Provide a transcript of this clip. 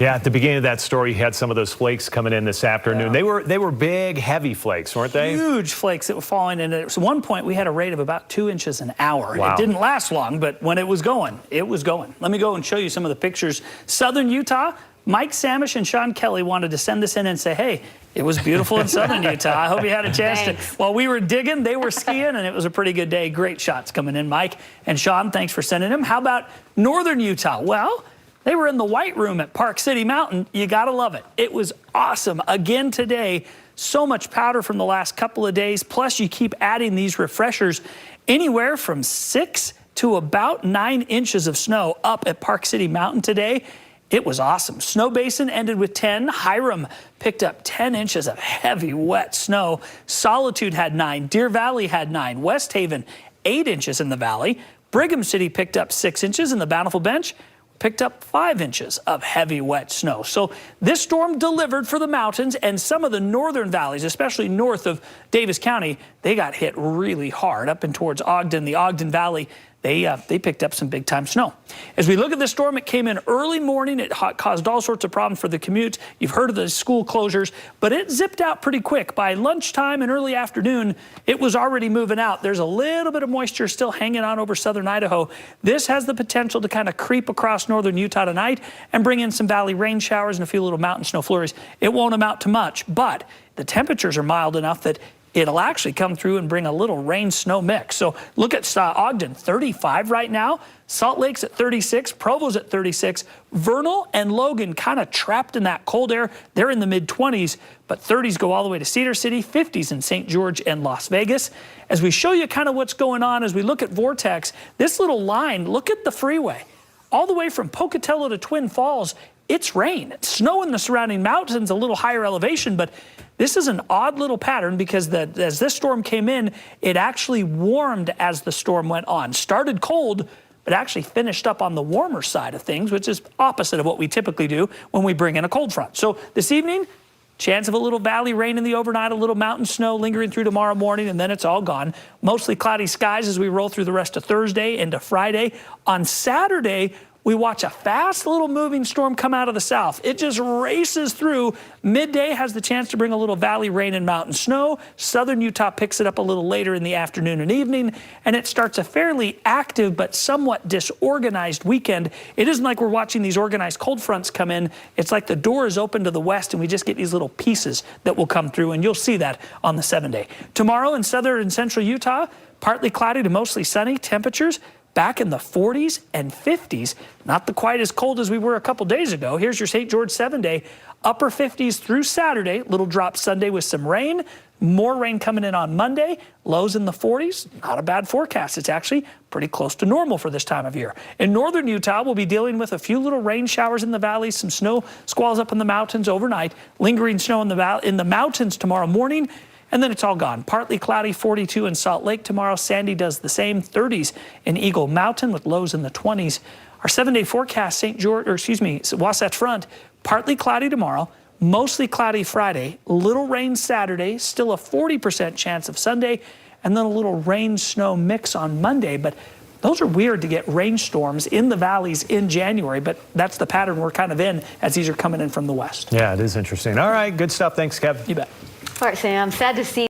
Yeah, at the beginning of that story, you had some of those flakes coming in this afternoon. Yeah. They were big, heavy flakes, weren't they? Huge flakes that were falling. And at one point, we had a rate of about 2 inches an hour. Wow. It didn't last long, but when it was going, it was going. Let me go and show you some of the pictures. Southern Utah, Mike Samish and Sean Kelly wanted to send this in and say, hey, it was beautiful in southern Utah. I hope you had a chance to. While we were digging, they were skiing, and it was a pretty good day. Great shots coming in, Mike. And Sean, thanks for sending them. How about northern Utah? Well, they were in the White Room at Park City Mountain. You got to love it. It was awesome. Again today, so much powder from the last couple of days. Plus, you keep adding these refreshers, anywhere from 6 to about 9 inches of snow up at Park City Mountain today. It was awesome. Snow Basin ended with 10. Hiram picked up 10 inches of heavy, wet snow. Solitude had 9. Deer Valley had 9. West Haven, 8 inches in the valley. Brigham City picked up 6 inches, and the Bountiful Bench picked up 5 inches of heavy, wet snow. So this storm delivered for the mountains, and some of the northern valleys, especially north of Davis County, they got hit really hard. Up and towards Ogden, the Ogden Valley, they picked up some big-time snow. As we look at this storm, it came in early morning. It caused all sorts of problems for the commute. You've heard of the school closures, but it zipped out pretty quick. By lunchtime and early afternoon, it was already moving out. There's a little bit of moisture still hanging on over southern Idaho. This has the potential to kind of creep across northern Utah tonight and bring in some valley rain showers and a few little mountain snow flurries. It won't amount to much, but the temperatures are mild enough that it'll actually come through and bring a little rain-snow mix. So look at Ogden, 35 right now. Salt Lake's at 36. Provo's at 36. Vernal and Logan kind of trapped in that cold air. They're in the mid-20s, but 30s go all the way to Cedar City, 50s in St. George and Las Vegas. As we show you kind of what's going on, as we look at Vortex, this little line, look at the freeway. All the way from Pocatello to Twin Falls, it's rain. It's snow in the surrounding mountains, a little higher elevation, but this is an odd little pattern because as this storm came in, it actually warmed as the storm went on. Started cold, but actually finished up on the warmer side of things, which is opposite of what we typically do when we bring in a cold front. So this evening, chance of a little valley rain in the overnight, a little mountain snow lingering through tomorrow morning, and then it's all gone. Mostly cloudy skies as we roll through the rest of Thursday into Friday. On Saturday, we watch a fast little moving storm come out of the south. It just races through. Midday has the chance to bring a little valley rain and mountain snow. Southern Utah picks it up a little later in the afternoon and evening, and it starts a fairly active but somewhat disorganized weekend. It isn't like we're watching these organized cold fronts come in. It's like the door is open to the west, and we just get these little pieces that will come through, and you'll see that on the 7-day. Tomorrow in southern and central Utah, partly cloudy to mostly sunny. Temperatures back in the 40s and 50s, not quite as cold as we were a couple days ago. Here's your St. George 7-day, upper 50s through Saturday, little drop Sunday with some rain, more rain coming in on Monday, lows in the 40s, not a bad forecast. It's actually pretty close to normal for this time of year. In northern Utah, we'll be dealing with a few little rain showers in the valleys, some snow squalls up in the mountains overnight, lingering snow in the mountains tomorrow morning, and then it's all gone. Partly cloudy, 42 in Salt Lake tomorrow. Sandy does the same, 30s in Eagle Mountain with lows in the 20s. Our 7-day forecast, Wasatch Front, partly cloudy tomorrow, mostly cloudy Friday, little rain Saturday, still a 40% chance of Sunday, and then a little rain-snow mix on Monday. But those are weird to get rainstorms in the valleys in January, but that's the pattern we're kind of in as these are coming in from the west. Yeah, it is interesting. All right, good stuff. Thanks, Kev. You bet. All right, Sam, sad to see